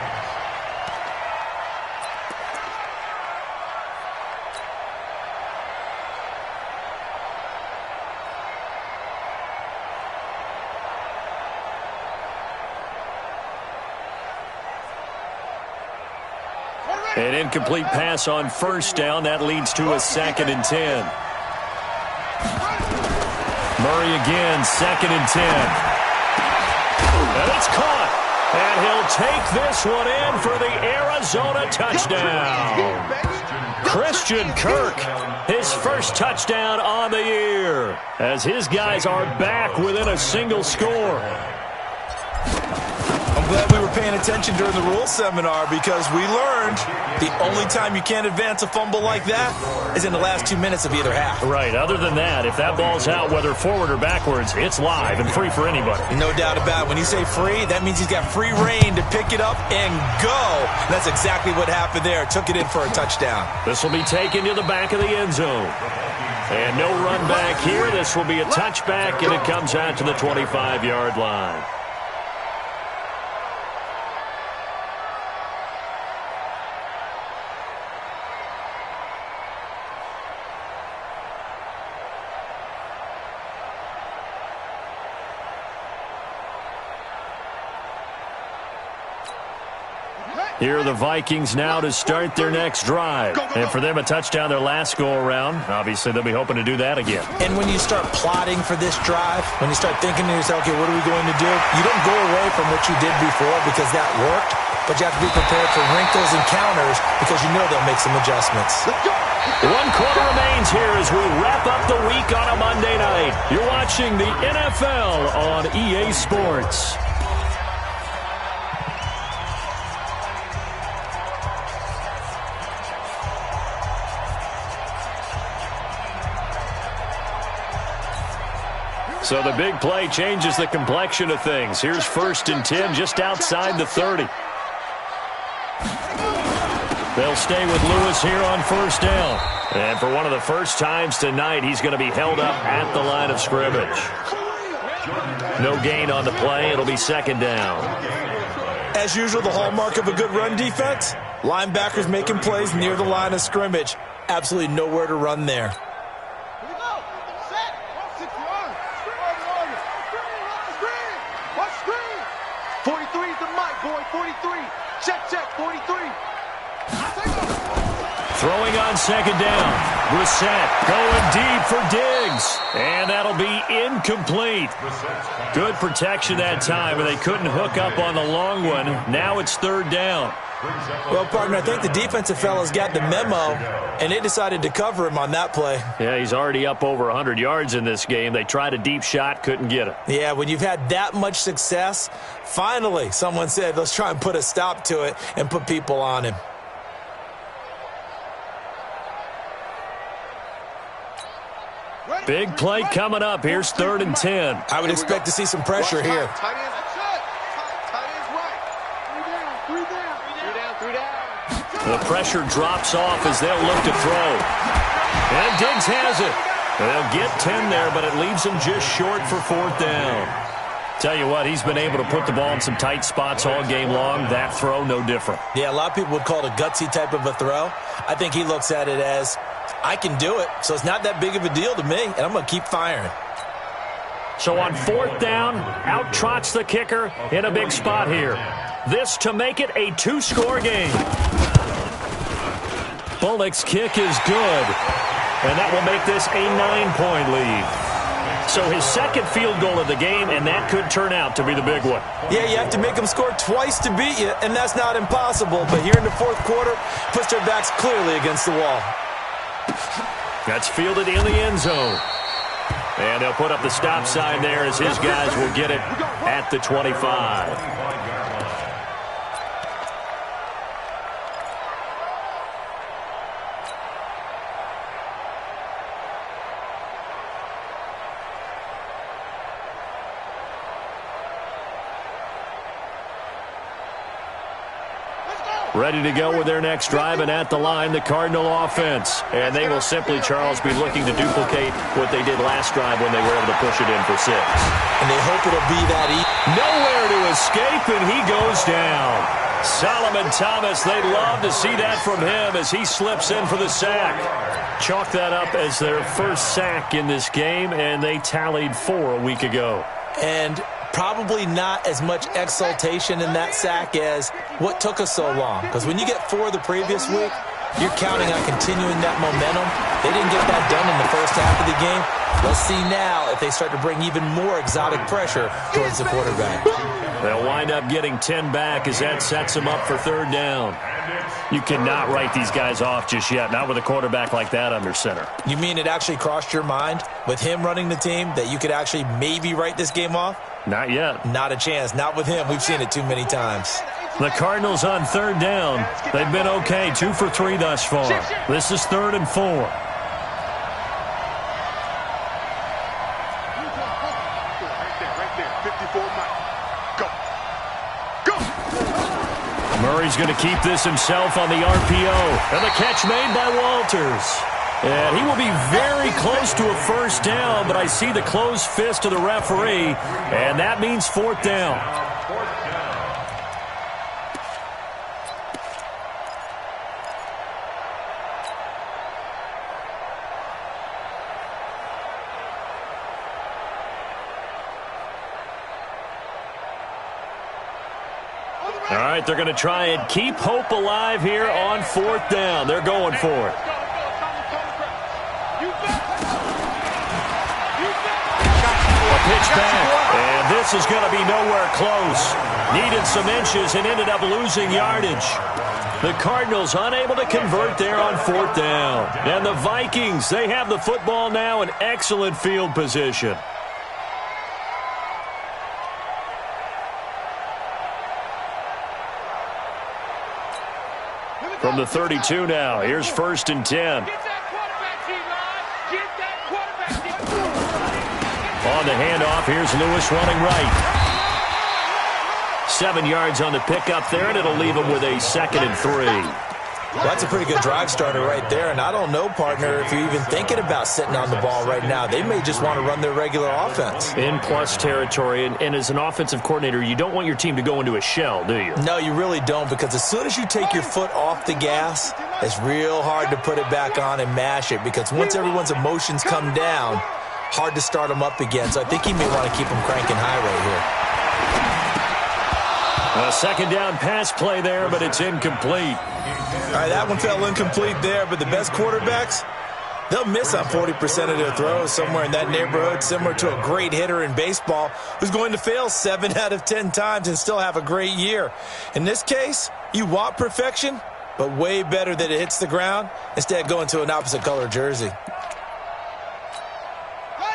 An incomplete pass on first down. That leads to a 2nd and 10. Murray again, 2nd and 10. And it's caught. And he'll take this one in for the Arizona touchdown. Christian Kirk, his first touchdown on the year, as his guys are back within a single score. I'm glad we were paying attention during the rules seminar, because we learned the only time you can't advance a fumble like that is in the last 2 minutes of either half. Right. Other than that, if that ball's out, whether forward or backwards, it's live and free for anybody. No doubt about it. When you say free, that means he's got free reign to pick it up and go. That's exactly what happened there. Took it in for a touchdown. This will be taken to the back of the end zone. And no run back here. This will be a touchback, and it comes out to the 25-yard line. Here are the Vikings now to start their next drive. And for them, a touchdown their last go-around. Obviously, they'll be hoping to do that again. And when you start plotting for this drive, when you start thinking to yourself, okay, what are we going to do? You don't go away from what you did before because that worked, but you have to be prepared for wrinkles and counters because you know they'll make some adjustments. 1 quarter remains here as we wrap up the week on a Monday night. You're watching the NFL on EA Sports. So the big play changes the complexion of things. Here's 1st and 10 just outside the 30. They'll stay with Lewis here on 1st down. And for one of the first times tonight, he's going to be held up at the line of scrimmage. No gain on the play. It'll be 2nd down. As usual, the hallmark of a good run defense, linebackers making plays near the line of scrimmage. Absolutely nowhere to run there. 43 is the mic, boy. 43. Check, 43. Throwing on 2nd down. Brissett going deep for Diggs. And that'll be incomplete. Good protection that time, and they couldn't hook up on the long one. Now it's 3rd down. Well, partner, I think the defensive fellas got the memo, and they decided to cover him on that play. Yeah, he's already up over 100 yards in this game. They tried a deep shot, couldn't get it. Yeah, when you've had that much success, finally someone said, let's try and put a stop to it and put people on him. Big play coming up. Here's 3rd and 10. I would expect to see some pressure here. Tight ends right. 3 down. The pressure drops off as they'll look to throw. And Diggs has it. They'll get 10 there, but it leaves them just short for 4th down. Tell you what, he's been able to put the ball in some tight spots all game long. That throw, no different. Yeah, a lot of people would call it a gutsy type of a throw. I think he looks at it as, I can do it, so it's not that big of a deal to me, and I'm going to keep firing. So on 4th down, out trots the kicker in a big spot here. This to make it a 2-score game. Bullock's kick is good, and that will make this a 9-point lead. So his 2nd field goal of the game, and that could turn out to be the big one. Yeah, you have to make them score twice to beat you, and that's not impossible. But here in the 4th quarter, puts their backs clearly against the wall. That's fielded in the end zone. And they'll put up the stop sign there as his guys will get it at the 25. Ready to go with their next drive, and at the line, the Cardinal offense. And they will simply, Charles, be looking to duplicate what they did last drive when they were able to push it in for 6. And they hope it'll be that easy. Nowhere to escape, and he goes down. Solomon Thomas, they'd love to see that from him as he slips in for the sack. Chalk that up as their first sack in this game, and they tallied 4 a week ago. And probably not as much exultation in that sack as what took us so long. Because when you get 4 the previous week, you're counting on continuing that momentum. They didn't get that done in the first half of the game. Let's see now if they start to bring even more exotic pressure towards the quarterback. They'll wind up getting 10 back as that sets them up for 3rd down. You cannot write these guys off just yet, not with a quarterback like that under center. You mean it actually crossed your mind with him running the team that you could actually maybe write this game off? Not yet. Not a chance. Not with him. We've seen it too many times. The Cardinals on 3rd down. They've been okay, 2 for 3 thus far. This is 3rd and 4. Right there. 54 Mike. Go. Murray's going to keep this himself on the RPO. And the catch made by Walters. And he will be very close to a 1st down, but I see the closed fist of the referee, and that means 4th down. All right, they're going to try and keep hope alive here on 4th down. They're going for it. A pitch back, and this is going to be nowhere close. Needed some inches and ended up losing yardage. The Cardinals unable to convert there on 4th down. And the Vikings, they have the football now in excellent field position. From the 32 now, here's 1st and 10. On the handoff, here's Lewis running right. 7 yards on the pickup there, and it'll leave him with a 2nd and 3. Well, that's a pretty good drive starter right there, and I don't know, partner, if you're even thinking about sitting on the ball right now. They may just want to run their regular offense. In plus territory, and as an offensive coordinator, you don't want your team to go into a shell, do you? No, you really don't, because as soon as you take your foot off the gas, it's real hard to put it back on and mash it, because once everyone's emotions come down, hard to start them up again. So I think he may want to keep them cranking high right here. A 2nd down pass play there, but it's incomplete. All right, that one fell incomplete there, but the best quarterbacks, they'll miss on 40% of their throws, somewhere in that neighborhood, similar to a great hitter in baseball who's going to fail 7 out of 10 times and still have a great year. In this case, you want perfection, but way better that it hits the ground instead of going to an opposite color jersey.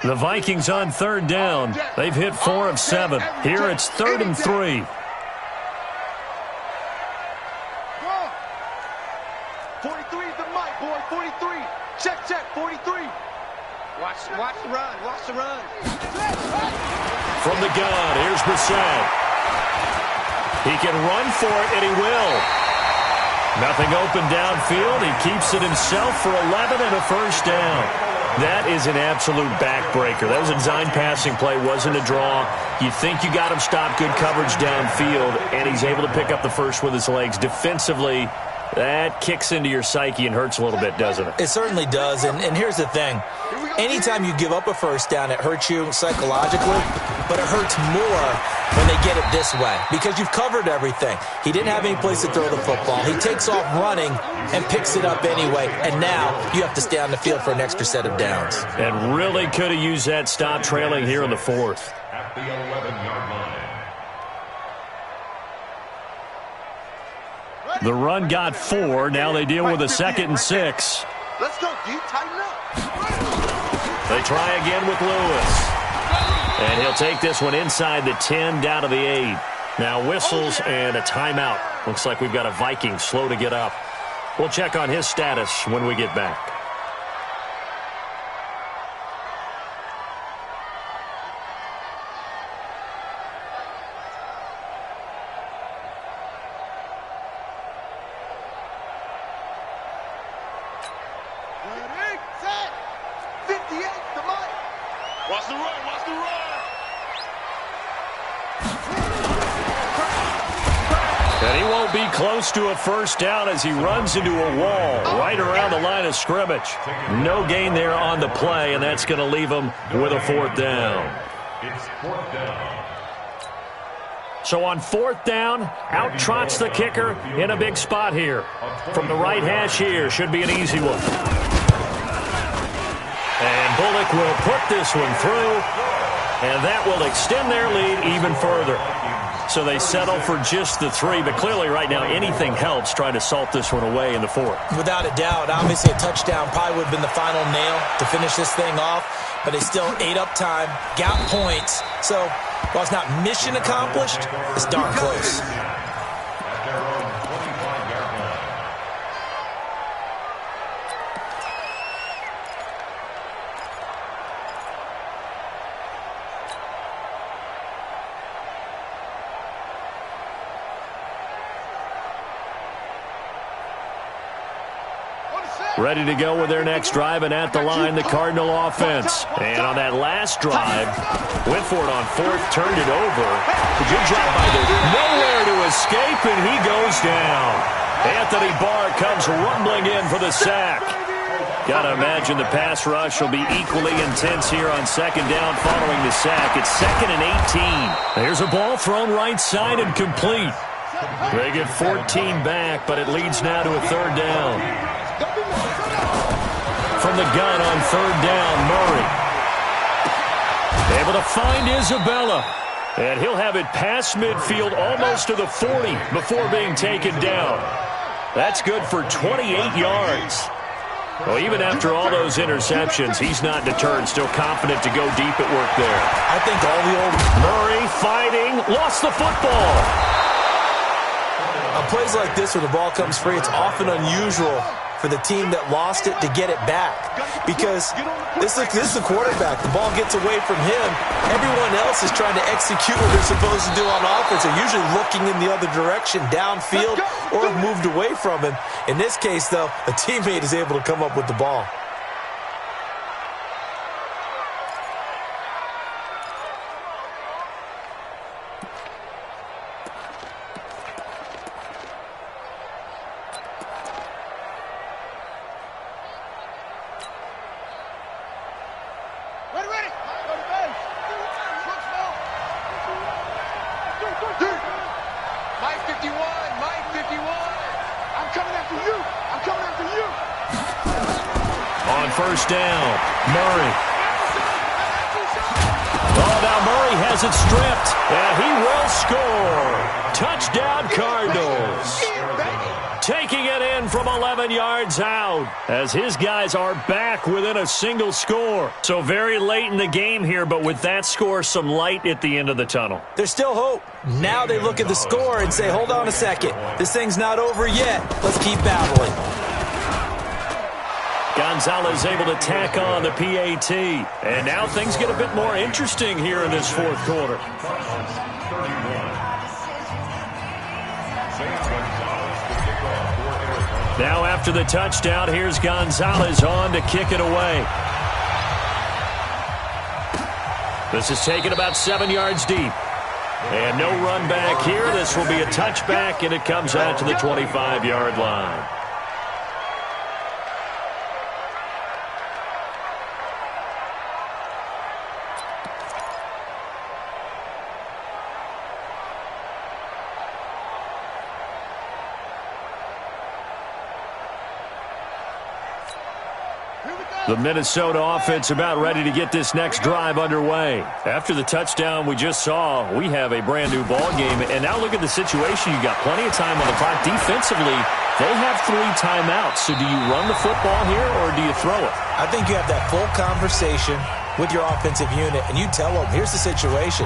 The Vikings on 3rd down. They've hit 4 of 7. Here it's 3rd and 3. 43 is the mic, boy. 43. Check, 43. Watch the run. Watch the run. From the gun, here's Brissett. He can run for it, and he will. Nothing open downfield. He keeps it himself for 11 and a 1st down. That is an absolute backbreaker. That was a design passing play, wasn't a draw. You think you got him stopped, good coverage downfield, and he's able to pick up the first with his legs. Defensively, that kicks into your psyche and hurts a little bit, doesn't it? It certainly does, and here's the thing. Anytime you give up a 1st down, it hurts you psychologically, but it hurts more when they get it this way because you've covered everything. He didn't have any place to throw the football. He takes off running and picks it up anyway, and now you have to stay on the field for an extra set of downs. And really could have used that stop trailing here in the 4th. At the 11-yard line. The run got 4. Now they deal with a 2nd and 6. Let's go, D. Tighten up. They try again with Lewis. And he'll take this one inside the 10 down to the 8. Now whistles and a timeout. Looks like we've got a Viking slow to get up. We'll check on his status when we get back. Watch the run, watch the run. And he won't be close to a 1st down as he runs into a wall right around the line of scrimmage. No gain there on the play, and that's going to leave him with a 4th down. It's 4th down. So on 4th down, out trots the kicker in a big spot here. From the right hash here, should be an easy one. And Bullock will put this one through, and that will extend their lead even further. So they settle for just the 3, but clearly right now anything helps trying to salt this one away in the 4th. Without a doubt, obviously a touchdown probably would have been the final nail to finish this thing off, but they still ate up time, got points. So while it's not mission accomplished, it's darn close. At their own 25-yard line. Ready to go with their next drive, and at the line, the Cardinal offense. And on that last drive, went for it on 4th, turned it over. Good job by the nowhere to escape, and he goes down. Anthony Barr comes rumbling in for the sack. Got to imagine the pass rush will be equally intense here on 2nd down following the sack. It's 2nd and 18. There's a ball thrown right side and complete. They get 14 back, but it leads now to a third down. From the gun on third down, Murray. Able to find Isabella. And he'll have it past midfield almost to the 40 before being taken down. That's good for 28 yards. Well, even after all those interceptions, he's not deterred, still confident to go deep at work there. I think all the old Murray fighting, lost the football. On plays like this where the ball comes free, it's often unusual for the team that lost it to get it back. Because this is the quarterback. The ball gets away from him. Everyone else is trying to execute what they're supposed to do on offense. They're usually looking in the other direction, downfield, or have moved away from him. In this case, though, a teammate is able to come up with the ball. First down, Murray. Oh, now Murray has it stripped, and he will score. Touchdown, Cardinals. Taking it in from 11 yards out as his guys are back within a single score. So very late in the game here, but with that score, some light at the end of the tunnel. There's still hope. Now they look at the score and say, hold on a second. This thing's not over yet. Let's keep battling. Gonzalez able to tack on the PAT. And now things get a bit more interesting here in this fourth quarter. Now after the touchdown, here's Gonzalez on to kick it away. This is taken about 7 yards deep. And no run back here. This will be a touchback, and it comes out to the 25-yard line. The Minnesota offense about ready to get this next drive underway. After the touchdown we just saw, we have a brand new ball game. And now look at the situation. You got plenty of time on the clock. Defensively, they have 3 timeouts. So do you run the football here or do you throw it? I think you have that full conversation with your offensive unit, and you tell them, here's the situation.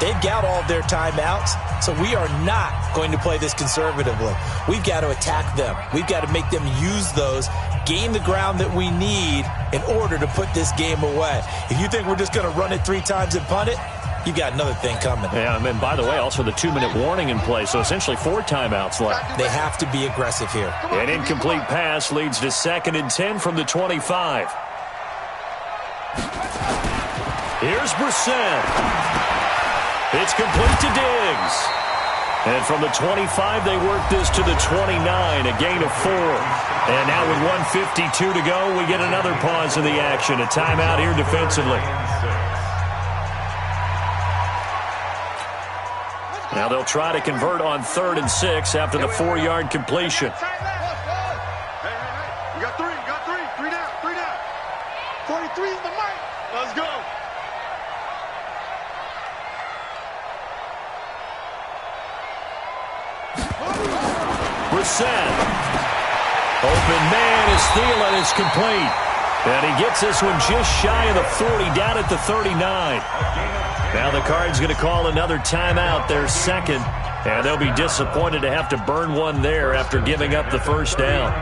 They've got all of their timeouts, so we are not going to play this conservatively. We've got to attack them. We've got to make them use those, gain the ground that we need in order to put this game away. If you think we're just going to run it 3 times and punt it, you got another thing coming. Yeah, and by the way, also the 2-minute warning in play, so essentially 4 timeouts left. They have to be aggressive here. An incomplete pass leads to 2nd and 10 from the 25. Here's Brissett. It's complete to Diggs. And from the 25, they work this to the 29, a gain of 4. And now with 1:52 to go, we get another pause in the action. A timeout here defensively. Now they'll try to convert on 3rd and 6 after the 4-yard completion. We got 3, we got 3. 3 down, 3 down. 43 is the mic. Let's go. Brissett. Open man is Thielen. It's complete. And he gets this one just shy of the 40, down at the 39. Now the Cards going to call another timeout, their 2nd. And they'll be disappointed to have to burn one there after giving up the first down.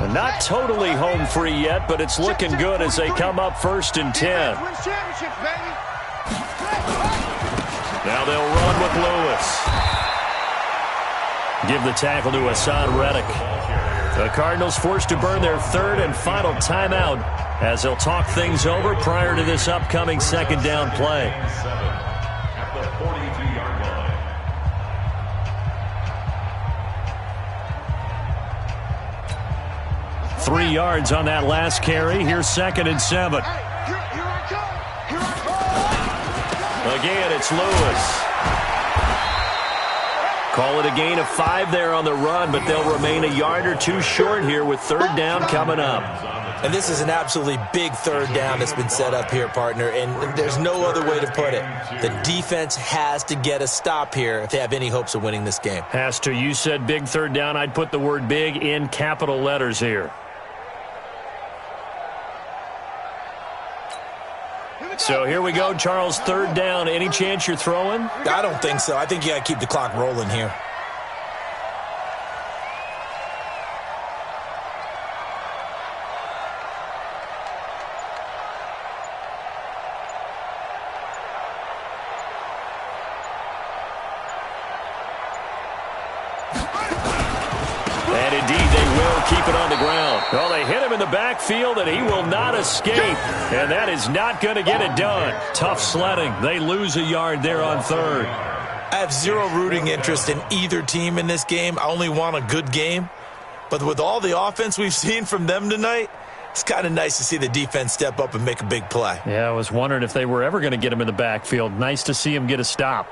And not totally home free yet, but it's looking good as they come up 1st and 10. Now they'll run with Lewis. Give the tackle to Hassan Reddick. The Cardinals forced to burn their 3rd and final timeout as they'll talk things over prior to this upcoming 2nd down play. At the 42-yard line. 3 yards on that last carry. Here's 2nd and 7. Again, it's Lewis. Call it a gain of 5 there on the run, but they'll remain a yard or two short here with third down coming up. And this is an absolutely big third down that's been set up here, partner, and there's no other way to put it. The defense has to get a stop here if they have any hopes of winning this game. Has to. You said big third down. I'd put the word big in capital letters here. So here we go, Charles, third down. Any chance you're throwing? I don't think so. I think you got to keep the clock rolling here. And indeed, they will keep it on the ground. Well, they hit him in the backfield, and he will not escape. And that is not going to get it done. Tough sledding. They lose a yard there on third. I have zero rooting interest in either team in this game. I only want a good game. But with all the offense we've seen from them tonight, it's kind of nice to see the defense step up and make a big play. Yeah, I was wondering if they were ever going to get him in the backfield. Nice to see him get a stop.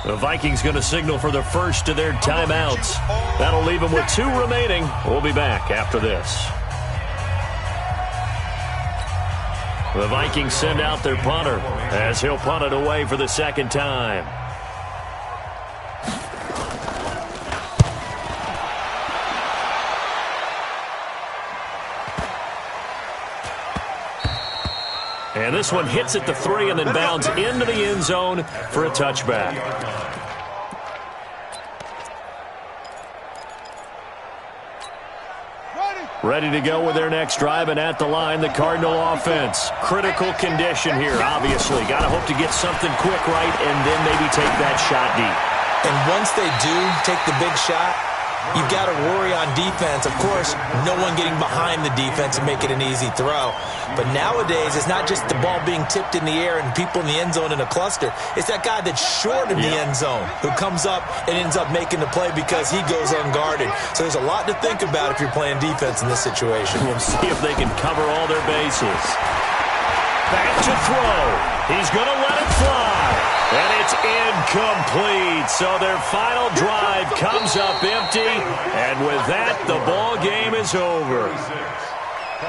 The Vikings going to signal for the first of their timeouts. That'll leave them with 2 remaining. We'll be back after this. The Vikings send out their punter as he'll punt it away for the second time. And this one hits at the 3 and then bounds into the end zone for a touchback. Ready to go with their next drive, and at the line, the Cardinal offense. Critical condition here, obviously. Got to hope to get something quick right and then maybe take that shot deep. And once they do take the big shot, you've got to worry on defense. Of course, no one getting behind the defense and make it an easy throw. But nowadays, it's not just the ball being tipped in the air and people in the end zone in a cluster. It's that guy that's short in the end zone who comes up and ends up making the play because he goes unguarded. So there's a lot to think about if you're playing defense in this situation. We'll see if they can cover all their bases. Back to throw. He's going to let it fly. And it's incomplete. So their final drive comes up empty. And with that, the ball game is over.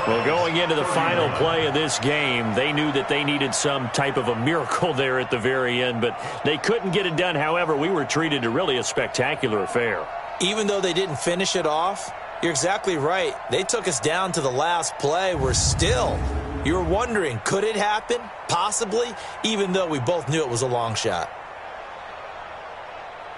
Well, going into the final play of this game, they knew that they needed some type of a miracle there at the very end, but they couldn't get it done. However, we were treated to really a spectacular affair. Even though they didn't finish it off, you're exactly right. They took us down to the last play. You're wondering, could it happen? Possibly, even though we both knew it was a long shot.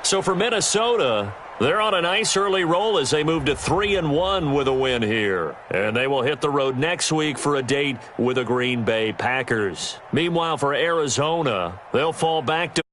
So for Minnesota, they're on a nice early roll as they move to 3-1 with a win here. And they will hit the road next week for a date with the Green Bay Packers. Meanwhile, for Arizona, they'll fall back to